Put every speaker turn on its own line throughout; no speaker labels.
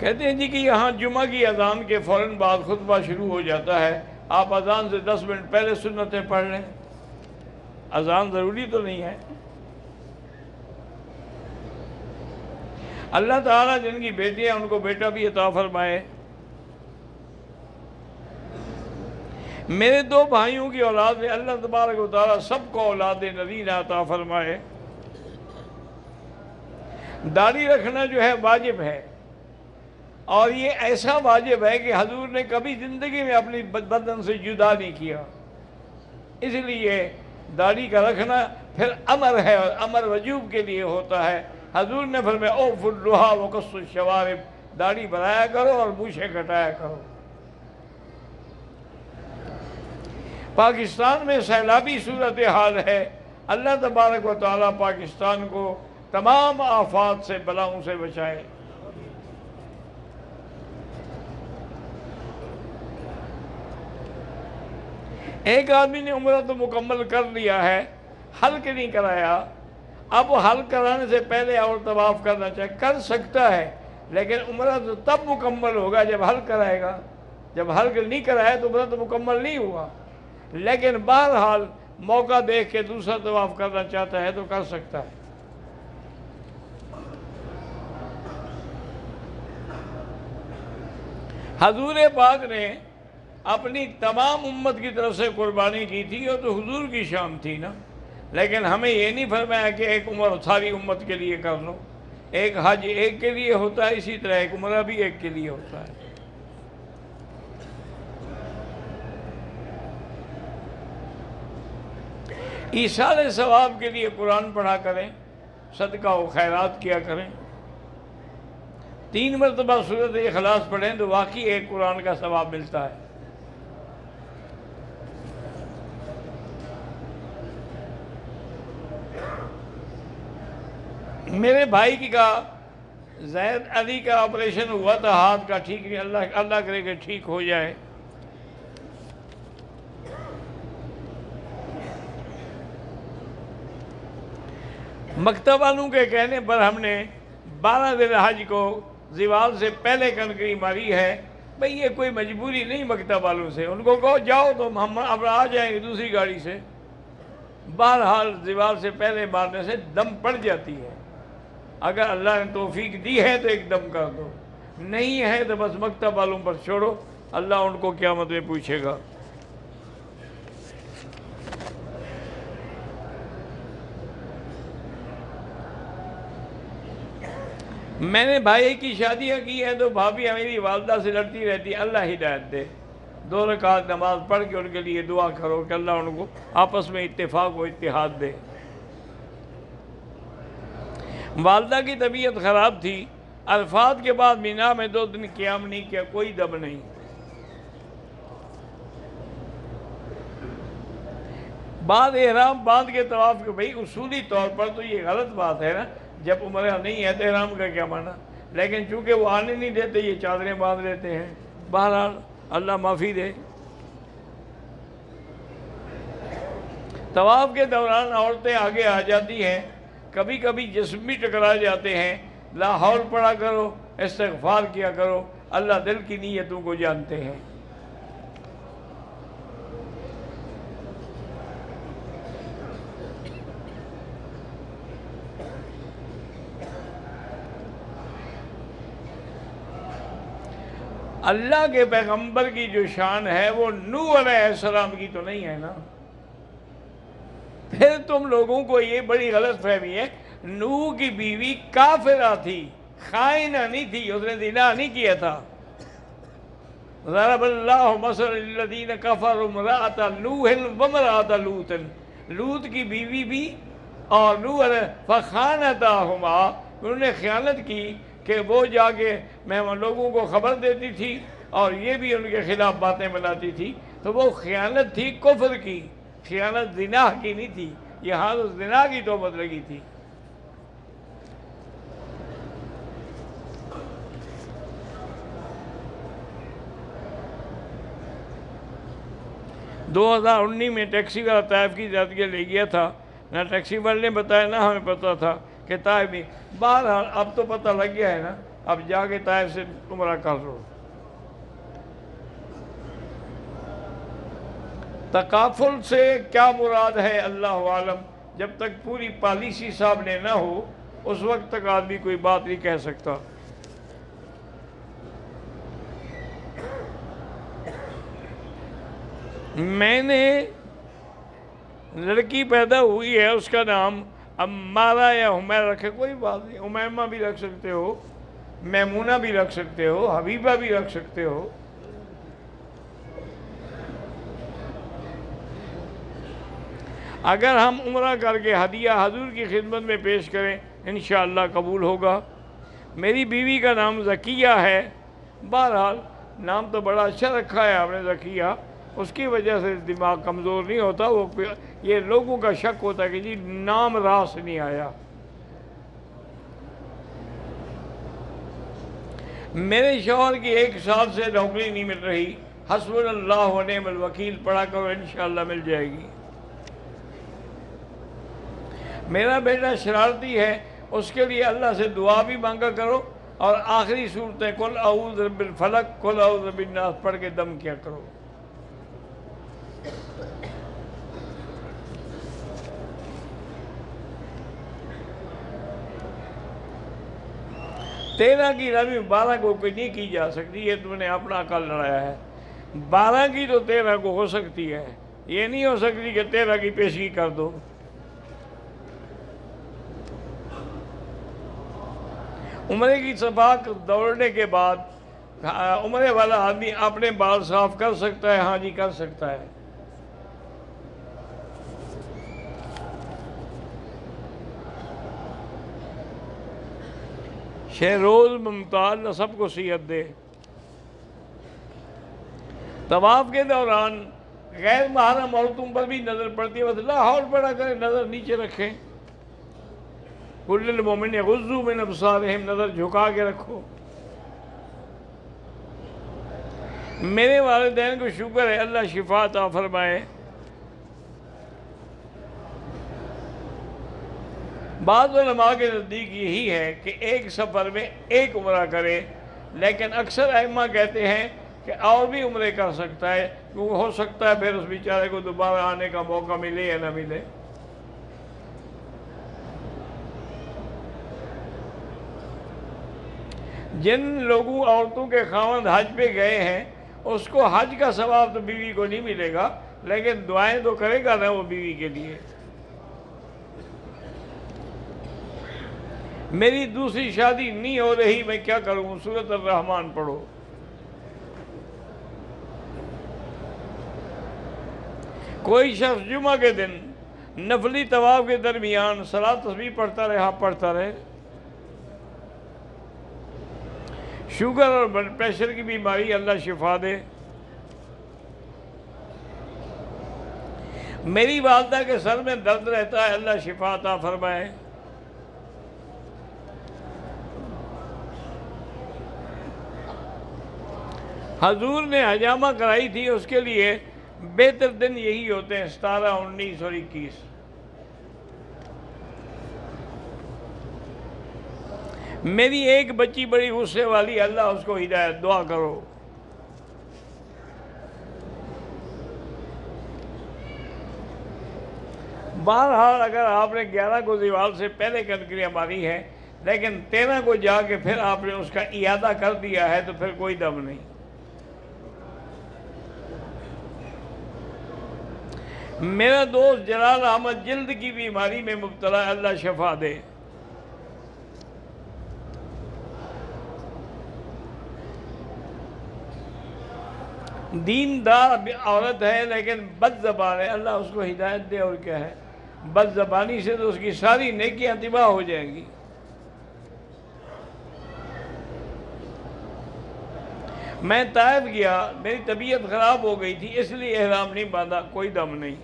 کہتے ہیں جی کہ یہاں جمعہ کی اذان کے فوراً بعد خطبہ شروع ہو جاتا ہے، آپ اذان سے 10 منٹ پہلے سنتیں پڑھ لیں، اذان ضروری تو نہیں ہے۔ اللہ تعالیٰ جن کی بیٹی ہے ان کو بیٹا بھی عطا فرمائے۔ میرے 2 بھائیوں کی اولاد میں اللہ تبارک و تعالیٰ سب کو اولاد نذیر عطا فرمائے۔ داڑھی رکھنا جو ہے واجب ہے، اور یہ ایسا واجب ہے کہ حضور نے کبھی زندگی میں اپنی بدن سے جدا نہیں کیا، اس لیے داڑھی کا رکھنا پھر امر ہے، اور امر وجوب کے لیے ہوتا ہے۔ حضور نے فرمایا اوفوا النہی وقصوا الشوارب، داڑھی بڑھایا کرو اور مونچھیں کٹایا کرو۔ پاکستان میں سیلابی صورتحال ہے، اللہ تبارک و تعالیٰ پاکستان کو تمام آفات سے بلاؤں سے بچائے۔ ایک آدمی نے عمرہ تو مکمل کر لیا ہے، حلق نہیں کرایا، اب وہ حلق کرانے سے پہلے اور طواف کرنا چاہے کر سکتا ہے، لیکن عمرہ تو تب مکمل ہوگا جب حلق کرائے گا۔ جب حلق نہیں کرایا تو عمرہ تو مکمل نہیں ہوا، لیکن بہرحال موقع دیکھ کے دوسرا طواف کرنا چاہتا ہے تو کر سکتا ہے۔ حضور پاک نے اپنی تمام امت کی طرف سے قربانی کی تھی، اور تو حضور کی شان تھی نا، لیکن ہمیں یہ نہیں فرمایا کہ ایک عمر ساری امت کے لیے کر لو۔ ایک حج ایک کے لیے ہوتا ہے، اسی طرح ایک عمرہ بھی ایک کے لیے ہوتا ہے۔ ایصال ثواب کے لیے قرآن پڑھا کریں، صدقہ و خیرات کیا کریں، 3 مرتبہ سورۃ اخلاص پڑھیں تو واقعی ایک قرآن کا ثواب ملتا ہے۔ میرے بھائی کا زید علی کا آپریشن ہوا تھا ہاتھ کا، ٹھیک نہیں، اللہ کرے کہ ٹھیک ہو جائے۔ مکتب والوں کے کہنے پر ہم نے 12 ذی الحج کو زوال سے پہلے کنکری ماری ہے۔ بھئی یہ کوئی مجبوری نہیں مکتب والوں سے، ان کو کہو جاؤ تو ہم اب آ جائیں گے دوسری گاڑی سے۔ بہرحال زوال سے پہلے مارنے سے دم پڑ جاتی ہے، اگر اللہ نے توفیق دی ہے تو ایک دم کر دو، نہیں ہے تو بس مکتب والوں پر چھوڑو، اللہ ان کو قیامت میں پوچھے گا۔ میں نے بھائی کی شادیاں کی ہیں تو بھابھی میری والدہ سے لڑتی رہتی ہے، اللہ ہدایت دے، 2 رکعت نماز پڑھ کے ان کے لیے دعا کرو کہ اللہ ان کو آپس میں اتفاق و اتحاد دے۔ والدہ کی طبیعت خراب تھی، عرفات کے بعد مینا میں 2 دن قیام نہیں کیا، کوئی دم نہیں۔ بعد احرام باندھ کے طواف کے، بھئی اصولی طور پر تو یہ غلط بات ہے نا، جب عمرہ نہیں ہے تو احرام کا کیا معنی، لیکن چونکہ وہ آنے نہیں دیتے یہ چادریں باندھ لیتے ہیں۔ بہرحال اللہ معافی دے۔ طواف کے دوران عورتیں آگے آ جاتی ہیں، کبھی کبھی جسم بھی ٹکرا جاتے ہیں، لا حول پڑھا کرو، استغفار کیا کرو، اللہ دل کی نیتوں کو جانتے ہیں۔ اللہ کے پیغمبر کی جو شان ہے وہ نوح علیہ السلام کی تو نہیں ہے نا۔ پھر تم لوگوں کو یہ بڑی غلط فہمی ہے، نوح کی بیوی کافرہ تھی، خائنہ نہیں تھی، اس نے زنا نہیں کیا تھا۔ ضرب اللہ مثلا للذین کفروا امرأۃ نوح وامرأۃ لوط، لوط کی بیوی بھی اور نوح علیہ فخانتاہما، انہوں نے خیانت کی کہ وہ جا کے لوگوں کو خبر دیتی تھی اور یہ بھی ان کے خلاف باتیں بناتی تھی، تو وہ خیانت تھی کفر کی، خیانت زنا کی نہیں تھی، یہاں تو زنا کی توبت لگی تھی۔ 2019 میں ٹیکسی والا طائف کی زیادگی لے گیا تھا، نہ ٹیکسی والے نے بتایا نہ ہمیں پتہ تھا کہ طائف بھی۔ بہرحال اب تو پتہ لگ گیا ہے نا اب جا کے طائف سے عمرہ کر لو۔ تکافل سے کیا مراد ہے اللہ عالم، جب تک پوری پالیسی سامنے نہ ہو اس وقت تک آدمی کوئی بات نہیں کہہ سکتا۔ میں نے لڑکی پیدا ہوئی ہے، اس کا نام امارہ یا حمیرہ رکھے، کوئی بات نہیں، امیمہ بھی رکھ سکتے ہو، میمونہ بھی رکھ سکتے ہو، حبیبہ بھی رکھ سکتے ہو۔ اگر ہم عمرہ کر کے ہدیہ حضور کی خدمت میں پیش کریں انشاءاللہ قبول ہوگا۔ میری بیوی کا نام زکیہ ہے، بہرحال نام تو بڑا اچھا رکھا ہے آپ نے زکیہ، اس کی وجہ سے دماغ کمزور نہیں ہوتا، وہ یہ لوگوں کا شک ہوتا ہے کہ جی نام راس نہیں آیا۔ میرے شوہر کی 1 سال سے نوکری نہیں مل رہی، حسبنا اللہ و نعم الوکیل پڑھا کرو انشاءاللہ مل جائے گی۔ میرا بیٹا شرارتی ہے، اس کے لیے اللہ سے دعا بھی مانگا کرو، اور آخری صورتیں قل اعوذ برب الفلق قل اعوذ برب الناس پڑھ کے دم کیا کرو۔ تیرہ کی رمی 12 کو کوئی نہیں کی جا سکتی، یہ تم نے اپنا عقل لڑایا ہے۔ 12 کی تو 13 کو ہو سکتی ہے، یہ نہیں ہو سکتی کہ 13 کی پیشگی کر دو۔ عمرے کی صفاق دوڑنے کے بعد عمرے والا آدمی اپنے بال صاف کر سکتا ہے؟ ہاں جی کر سکتا ہے۔ شہروز ممتاز سب کو صحت دے۔ طواف کے دوران غیر محرم عورتوں پر بھی نظر پڑتی ہے، بس لاہور پڑا کریں، نظر نیچے رکھیں۔ کل المومن یغضوا من ابصارہم، نظر جھکا کے رکھو۔ میرے والدین کو شکر ہے، اللہ شفا عطا فرمائے۔ بعض علماء کے نزدیک یہی ہے کہ ایک سفر میں ایک عمرہ کرے، لیکن اکثر ائمہ کہتے ہیں کہ اور بھی عمرے کر سکتا ہے، کیونکہ ہو سکتا ہے پھر اس بیچارے کو دوبارہ آنے کا موقع ملے یا نہ ملے۔ جن لوگوں عورتوں کے خاوند حج پہ گئے ہیں اس کو حج کا ثواب تو بیوی کو نہیں ملے گا، لیکن دعائیں تو کرے گا نا وہ بیوی کے لیے۔ میری دوسری شادی نہیں ہو رہی، میں کیا کروں؟ سورۃ الرحمن پڑھو۔ کوئی شخص جمعہ کے دن نفلی طواف کے درمیان صلاۃ تسبیح پڑھتا رہے۔ شوگر اور بلڈ پریشر کی بیماری اللہ شفا دے۔ میری والدہ کے سر میں درد رہتا ہے، اللہ شفا عطا فرمائے۔ حضور نے حجامہ کرائی تھی، اس کے لیے بہتر دن یہی ہوتے ہیں 17، 19 اور 21۔ میری ایک بچی بڑی غصے والی، اللہ اس کو ہدایت، دعا کرو۔ بہرحال اگر آپ نے 11 کو زوال سے پہلے کنکریاں ماری ہے، لیکن 13 کو جا کے پھر آپ نے اس کا اعادہ کر دیا ہے، تو پھر کوئی دم نہیں۔ میرا دوست جلال احمد جلد کی بیماری میں مبتلا ہے، اللہ شفا دے۔ دیندار عورت ہے لیکن بد زبان ہے، اللہ اس کو ہدایت دے۔ اور کیا ہے، بد زبانی سے تو اس کی ساری نیکیاں تباہ ہو جائیں گی۔ میں طائف گیا، میری طبیعت خراب ہو گئی تھی، اس لیے احرام نہیں باندھا، کوئی دم نہیں۔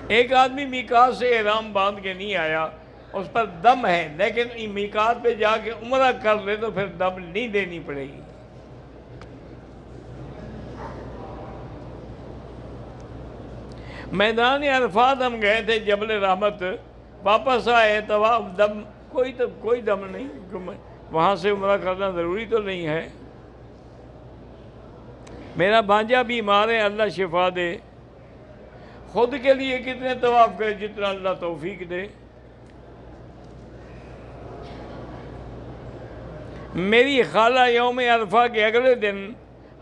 ایک آدمی میقات سے احرام باندھ کے نہیں آیا، اس پر دم ہے، لیکن میقات پہ جا کے عمرہ کر لے تو پھر دم نہیں دینی پڑے گی۔ میدان عرفات ہم گئے تھے، جبل رحمت، واپس آئے طواف دم کوئی دم نہیں، وہاں سے عمرہ کرنا ضروری تو نہیں ہے۔ میرا بھانجا بیمار ہے، اللہ شفا دے، خود کے لیے کتنے طواف کرے جتنا اللہ توفیق دے۔ میری خالہ یوم عرفہ کے اگلے دن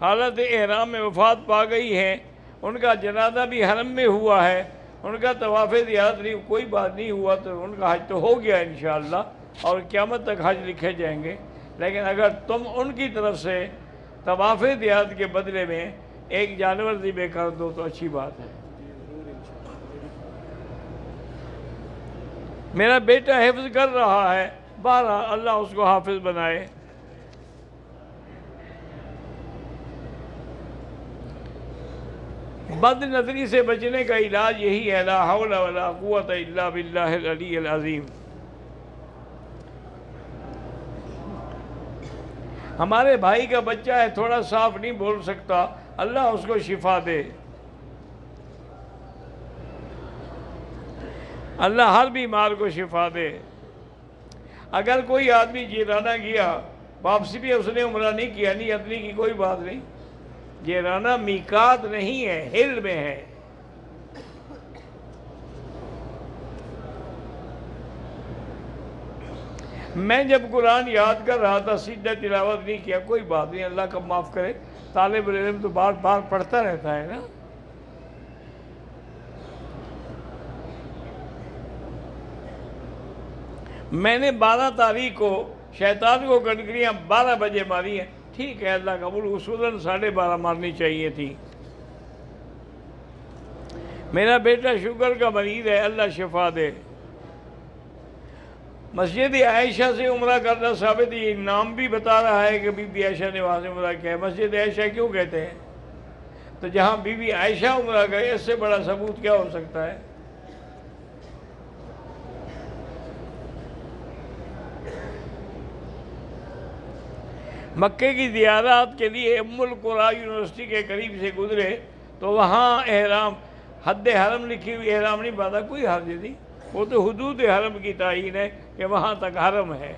حالت احرام میں وفات پا گئی ہے، ان کا جنازہ بھی حرم میں ہوا ہے، ان کا طواف زیارت نہیں، کوئی بات نہیں ہوا تو ان کا حج تو ہو گیا انشاءاللہ، اور قیامت تک حج لکھے جائیں گے۔ لیکن اگر تم ان کی طرف سے طواف زیارت کے بدلے میں ایک جانور ذبح کر دو تو اچھی بات ہے۔ میرا بیٹا حفظ کر رہا ہے، بہرحال اللہ اس کو حافظ بنائے۔ بد نظری سے بچنے کا علاج یہی ہے، لا حول ولا قوت الا باللہ العلی العظیم۔ ہمارے بھائی کا بچہ ہے، تھوڑا صاف نہیں بول سکتا، اللہ اس کو شفا دے، اللہ ہر بیمار کو شفا دے۔ اگر کوئی آدمی جیرانہ گیا، واپسی بھی اس نے عمرہ نہیں کیا، نیت نہیں کی، کوئی بات نہیں۔ جیرانہ میقات نہیں ہے، ہل میں ہے۔ میں جب قرآن یاد کر رہا تھا سیدھا تلاوت نہیں کیا، کوئی بات نہیں، اللہ کا معاف کرے، طالب علم تو بار بار پڑھتا رہتا ہے نا۔ میں نے 12 تاریخ کو شیطان کو کنکریاں 12 بجے ماری ہیں، ٹھیک ہے، اللہ قبول، اصولاً 12:30 مارنی چاہیے تھی۔ میرا بیٹا شوگر کا مریض ہے، اللہ شفا دے۔ مسجد عائشہ سے عمرہ کرنا ثابت، یہ نام بھی بتا رہا ہے کہ بی بی عائشہ نے وہاں سے عمرہ کیا ہے۔ مسجد عائشہ کیوں کہتے ہیں؟ تو جہاں بی بی عائشہ عمرہ گئے، اس سے بڑا ثبوت کیا ہو سکتا ہے؟ مکے کی زیارات کے لیے ام القریٰ یونیورسٹی کے قریب سے گزرے تو وہاں احرام، حد حرم لکھی ہوئی احرام نہیں باندھا، کوئی حرج نہیں، وہ تو حدود حرم کی تعین ہے کہ وہاں تک حرم ہے۔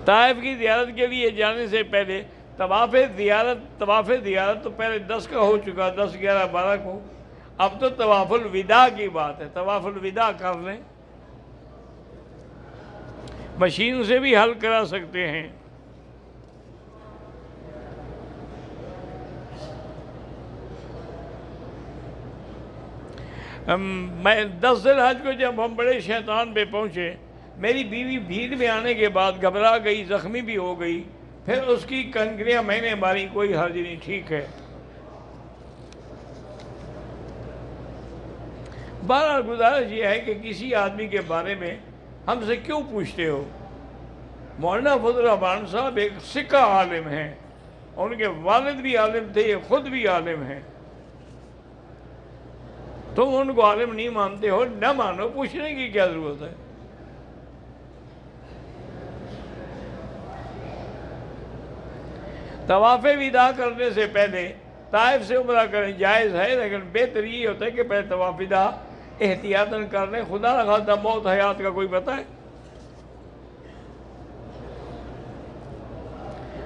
طائف کی زیارت کے لیے جانے سے پہلے طواف زیارت تو پہلے 10 کا ہو چکا، 10، 11، 12 کو، اب تو طواف الوداع کی بات ہے، طواف الوداع کر لیں، مشین سے بھی حل کرا سکتے ہیں۔ میں 10 ذی الحج کو جب ہم بڑے شیطان پہ پہنچے، میری بیوی بھیڑ میں آنے کے بعد گھبرا گئی، زخمی بھی ہو گئی، پھر اس کی کنکریاں میں نے ماری، کوئی حرج نہیں، ٹھیک ہے۔ بہرحال گزارش یہ ہے کہ کسی آدمی کے بارے میں ہم سے کیوں پوچھتے ہو؟ مولانا فضل الرحمان صاحب ایک سکہ عالم ہیں، ان کے والد بھی عالم تھے، یہ خود بھی عالم ہیں، تم ان کو عالم نہیں مانتے ہو، نہ مانو، پوچھنے کی کیا ضرورت ہے؟ طواف وداع کرنے سے پہلے طائف سے عمرہ کریں، جائز ہے، لیکن بہتر یہ ہوتا ہے کہ پہلے طواف وداع احتیاطاً کر لیں، خدا نہ خواستہ موت حیات کا کوئی پتہ ہے؟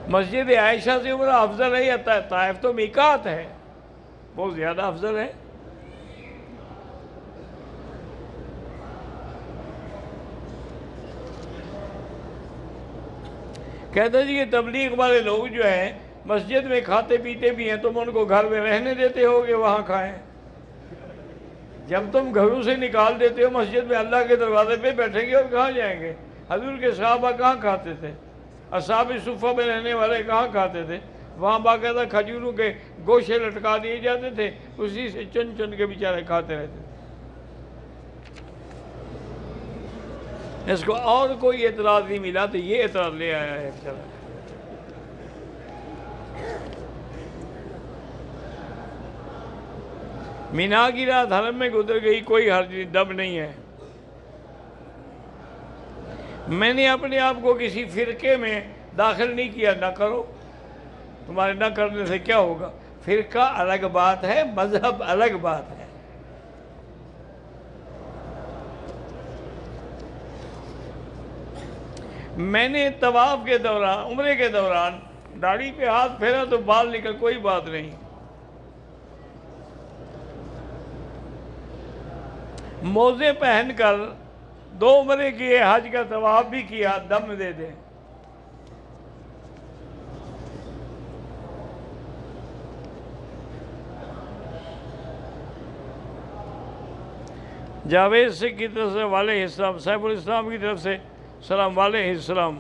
مسجد عائشہ سے عمرہ افضل ہے یا طائف؟ تو میقات ہے، بہت زیادہ افضل ہے۔ کہتے ہیں جی کہ تبلیغ والے لوگ جو ہیں مسجد میں کھاتے پیتے بھی ہیں، تم ان کو گھر میں رہنے دیتے ہو کہ وہاں کھائیں؟ جب تم گھروں سے نکال دیتے ہو، مسجد میں اللہ کے دروازے پہ بیٹھیں گے اور کہاں جائیں گے؟ حضور کے صحابہ کہاں کھاتے تھے؟ اصحاب صفہ میں رہنے والے کہاں کھاتے تھے؟ وہاں باقاعدہ کھجوروں کے گوشے لٹکا دیے جاتے تھے، اسی سے چن چن کے بیچارے کھاتے رہتے تھے۔ اس کو اور کوئی اعتراض نہیں ملا تو یہ اعتراض لے آیا ہے بیچارہ۔ مینا کی رات حرم میں گزر گئی، کوئی حرج نہیں، دم نہیں ہے۔ میں نے اپنے آپ کو کسی فرقے میں داخل نہیں کیا، نہ کرو، تمہارے نہ کرنے سے کیا ہوگا؟ فرقہ الگ بات ہے، مذہب الگ بات ہے۔ میں نے طواف کے دوران، عمرے کے دوران داڑھی پہ ہاتھ پھیرا تو بال نکل، کوئی بات نہیں۔ موزے پہن کر 2 عمرے کیے، حج کا طواف بھی کیا، دم دے دیں۔ جاوید سے کی طرف سے علیہ السلام، سیف الاسلام کی طرف سے سلام علیہ السلام۔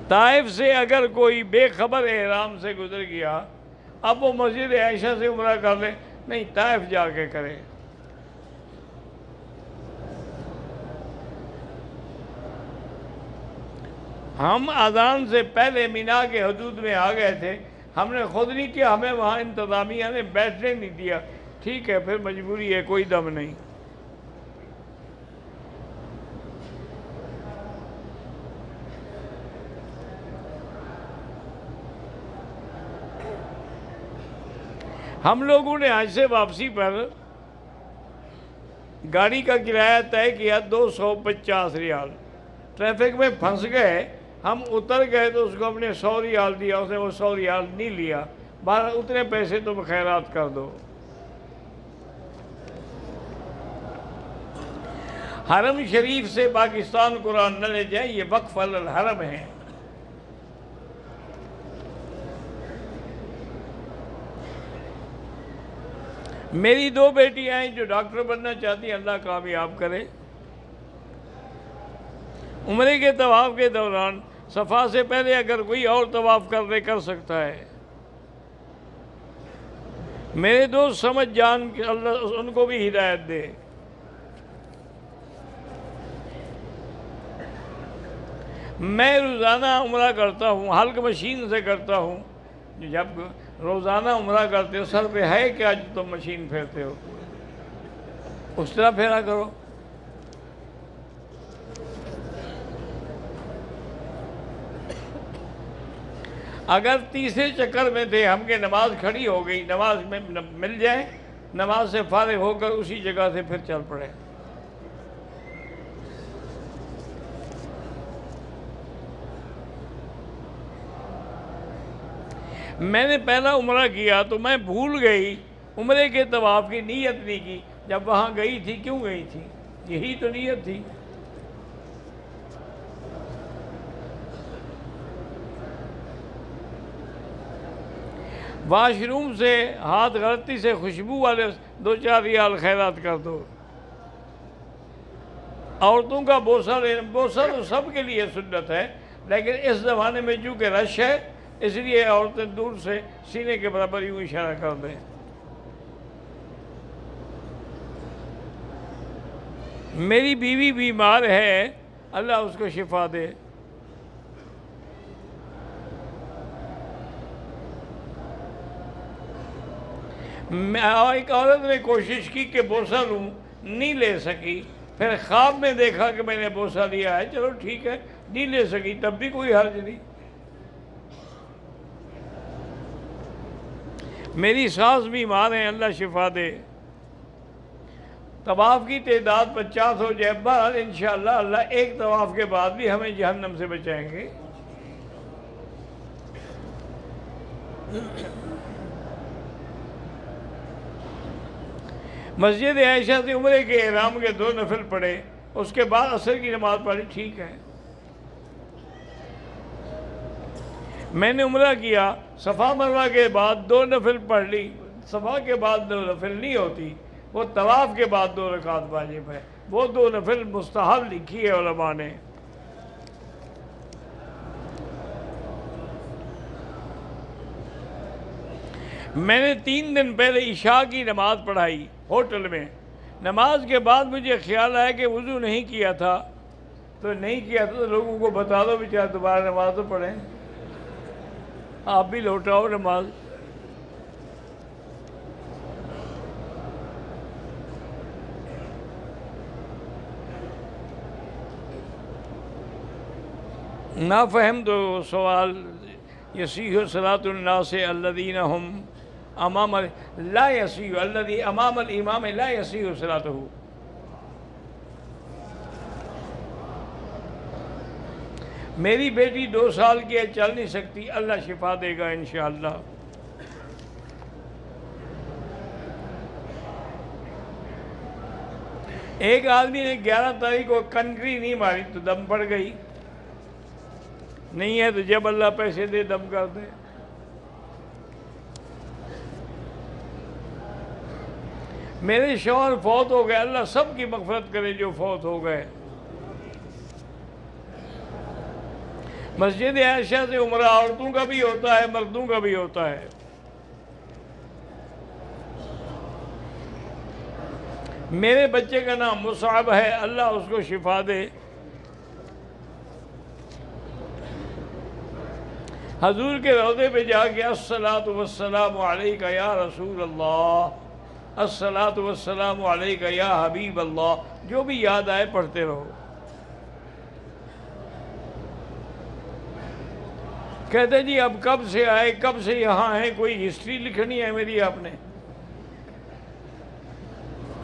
طائف سے اگر کوئی بے خبر احرام سے گزر گیا، اب وہ مسجد عائشہ سے عمرہ کر لے؟ نہیں، طائف جا کے کرے۔ ہم اذان سے پہلے مینا کے حدود میں آ گئے تھے، ہم نے خود نہیں کیا، ہمیں وہاں انتظامیہ نے بیٹھنے نہیں دیا۔ ٹھیک ہے، پھر مجبوری ہے، کوئی دم نہیں۔ ہم لوگوں نے حج سے واپسی پر گاڑی کا کرایہ طے کیا 250 ریال۔ ٹریفک میں پھنس گئے، ہم اتر گئے تو اس کو ہم نے 100 ریال دیا، اس نے وہ 100 ریال نہیں لیا۔ بہرحال اتنے پیسے تم خیرات کر دو۔ حرم شریف سے پاکستان قرآن نہ لے جائیں، یہ وقف علی الحرم ہے۔ میری 2 بیٹیاں ہیں جو ڈاکٹر بننا چاہتی ہیں، اللہ کامیاب کرے۔ عمرے کے طواف کے دوران صفا سے پہلے اگر کوئی اور طواف کر سکتا ہے۔ میرے دوست سمجھ جان کہ اللہ ان کو بھی ہدایت دے۔ میں روزانہ عمرہ کرتا ہوں، حلق مشین سے کرتا ہوں۔ جب روزانہ عمرہ کرتے ہو، سر پہ ہے کیا جو تم مشین پھیرتے ہو؟ اس طرح پھیرا کرو۔ اگر تیسرے چکر میں تھے ہم کہ نماز کھڑی ہو گئی، نماز میں مل جائے، نماز سے فارغ ہو کر اسی جگہ سے پھر چل پڑے۔ میں نے پہلا عمرہ کیا تو میں بھول گئی، عمرے کے طواف کی نیت نہیں کی۔ جب وہاں گئی تھی، کیوں گئی تھی؟ یہی تو نیت تھی۔ واش روم سے ہاتھ غلطی سے خوشبو والے 2-4 ریال خیرات کر دو۔ عورتوں کا بوسہ تو سب کے لیے سنت ہے، لیکن اس زمانے میں چونکہ رش ہے، اس لیے عورتیں دور سے سینے کے برابر یوں اشارہ کر دیں۔ میری بیوی بیمار ہے، اللہ اس کو شفا دے۔ ایک عورت نے کوشش کی کہ بوسہ لوں، نہیں لے سکی، پھر خواب میں دیکھا کہ میں نے بوسہ لیا ہے، چلو ٹھیک ہے، نہیں لے سکی تب بھی کوئی حرج نہیں۔ میری ساس بیمار ہیں، اللہ شفا دے۔ طواف کی تعداد 50 ہو جائے، بہرحال انشاءاللہ اللہ ایک طواف کے بعد بھی ہمیں جہنم سے بچائیں گے۔ مسجد عائشہ سے عمرے کے احرام کے 2 نفل پڑھے، اس کے بعد عصر کی نماز پڑھی، ٹھیک ہے۔ میں نے عمرہ کیا، صفا مروہ کے بعد 2 نفل پڑھ لی۔ صفا کے بعد 2 نفل نہیں ہوتی، وہ طواف کے بعد 2 رکعت واجب ہے، وہ 2 نفل مستحب لکھی ہے علماء نے۔ میں نے 3 دن پہلے عشاء کی نماز پڑھائی ہوٹل میں۔ نماز کے بعد مجھے خیال آیا کہ وضو نہیں کیا تھا، تو لوگوں کو بتا دو بیچارے دوبارہ نماز تو پڑھیں، آپ بھی لوٹاؤ نماز۔ نہ فہم تو سوال یسیح صلاۃ الناس الذین ہم امام لا یسیح الذی امام الامام لا یسیح صلاتہ۔ میری بیٹی 2 سال کی ہے، چل نہیں سکتی، اللہ شفا دے گا انشاءاللہ۔ ایک آدمی نے 11 تاریخ کو کنکری نہیں ماری تو دم پڑ گئی، نہیں ہے تو جب اللہ پیسے دے دم کر دے۔ میرے شوہر فوت ہو گئے، اللہ سب کی مغفرت کرے جو فوت ہو گئے۔ مسجد عائشہ سے عمرہ عورتوں کا بھی ہوتا ہے، مردوں کا بھی ہوتا ہے۔ میرے بچے کا نام مصعب ہے، اللہ اس کو شفا دے۔ حضور کے روضے پہ جا کے الصلاۃ والسلام علیک یا رسول اللہ، الصلاۃ والسلام علیک یا حبیب اللہ، جو بھی یاد آئے پڑھتے رہو۔ کہتے جی اب کب سے آئے، کب سے یہاں ہیں، کوئی ہسٹری لکھنی ہے میری آپ نے؟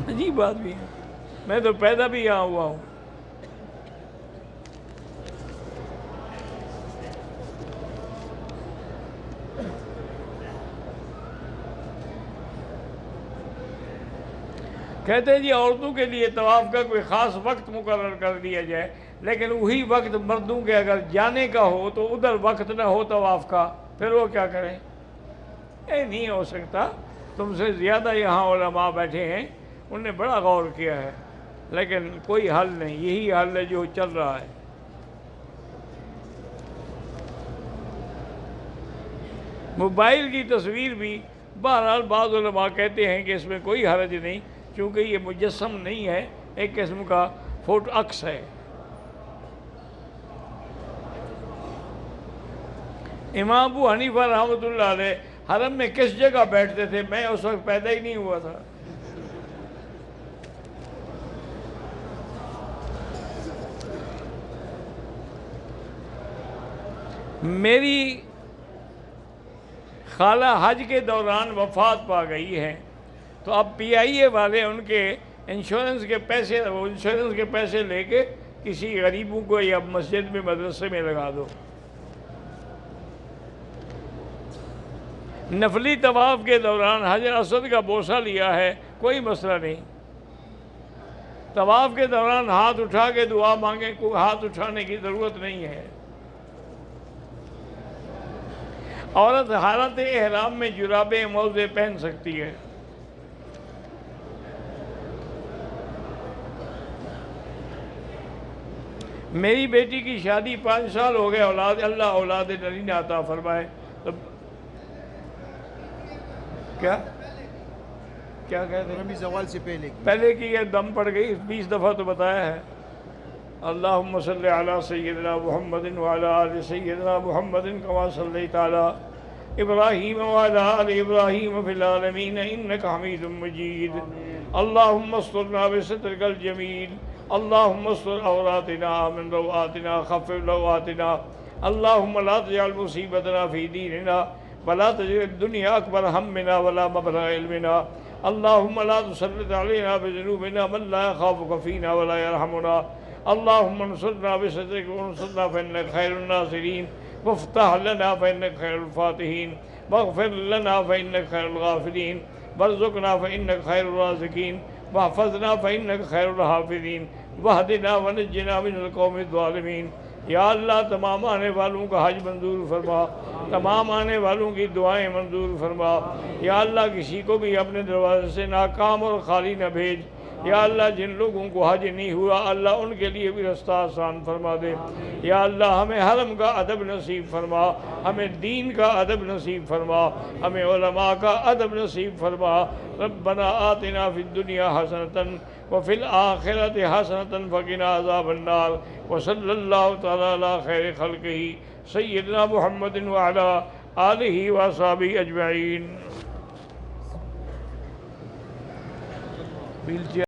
عجیب بات بھی ہے، میں تو پیدا بھی یہاں ہوا ہوں۔ کہتے جی عورتوں کے لیے طواف کا کوئی خاص وقت مقرر کر دیا جائے، لیکن وہی وقت مردوں کے اگر جانے کا ہو تو ادھر وقت نہ ہو طواف کا، پھر وہ کیا کریں؟ نہیں ہو سکتا۔ تم سے زیادہ یہاں علماء بیٹھے ہیں، انہوں نے بڑا غور کیا ہے، لیکن کوئی حل نہیں، یہی حل ہے جو چل رہا ہے۔ موبائل کی تصویر بھی بہرحال بعض علماء کہتے ہیں کہ اس میں کوئی حرج نہیں، چونکہ یہ مجسم نہیں ہے، ایک قسم کا فوٹو عکس ہے۔ امام ابو حنیفہ رحمۃ اللہ علیہ حرم میں کس جگہ بیٹھتے تھے؟ میں اس وقت پیدا ہی نہیں ہوا تھا۔ میری خالہ حج کے دوران وفات پا گئی ہے، تو اب پی آئی اے والے ان کے انشورنس کے پیسے لے کے کسی غریبوں کو یا مسجد میں مدرسے میں لگا دو۔ نفلی طواف کے دوران حجر اسود کا بوسہ لیا ہے، کوئی مسئلہ نہیں۔ طواف کے دوران ہاتھ اٹھا کے دعا مانگیں، کوئی ہاتھ اٹھانے کی ضرورت نہیں ہے۔ عورت حالت احرام میں جرابیں موزے پہن سکتی ہے۔ میری بیٹی کی شادی 5 سال ہو گئے، اللہ اولاد نرینہ عطا فرمائے۔ کیا کہتے ہیں؟
زوال سے
پہلے کی یہ دم پڑ گئی، 20 دفعہ تو بتایا ہے۔ اللہم صلی علی سیدنا محمد وعلی آل سیدنا محمد کما صلیت علی ابراہیم وعلی آل ابراہیم فی العالمین انک حمید مجید۔ اللہم استرنا بسترک الجمیل، اللہم استر عوراتنا من روآتنا خفف لواتنا، اللہم لا تجعل مصیبتنا فی دیننا ولا تجعل الدنیا اکبر ہمنا ولا مبلغ علمنا، اللہم لا تسلط علینا بذنوبنا من لا يخافك فینا ولا يرحمنا، اللہم انصرنا بسترک وانصرنا فإنک خیر الناصرین، وافتح لنا فإنک خیر الفاتحین، واغفر لنا فإنک خیر الغافرین، وارزقنا فإنک خیر الرازقین، واحفظنا فإنک خیر الحافظین، واہدنا ونجنا من القوم الظالمین۔ یا اللہ تمام آنے والوں کا حج منظور فرما، تمام آنے والوں کی دعائیں منظور فرما۔ یا اللہ کسی کو بھی اپنے دروازے سے ناکام اور خالی نہ بھیج۔ یا اللہ جن لوگوں کو حج نہیں ہوا اللہ ان کے لیے بھی رستہ آسان فرما دے۔ یا اللہ ہمیں حرم کا ادب نصیب فرما، ہمیں دین کا ادب نصیب فرما، ہمیں علماء کا ادب نصیب فرما۔ ربنا آتنا فی الدنیا حسنۃ وفی الآخرۃ حسنۃ وقنا عذاب النار، وصلی اللہ تعالی علی خیر خلقہ سیدنا محمد وعلی آلہ وصحبہ اجمعین۔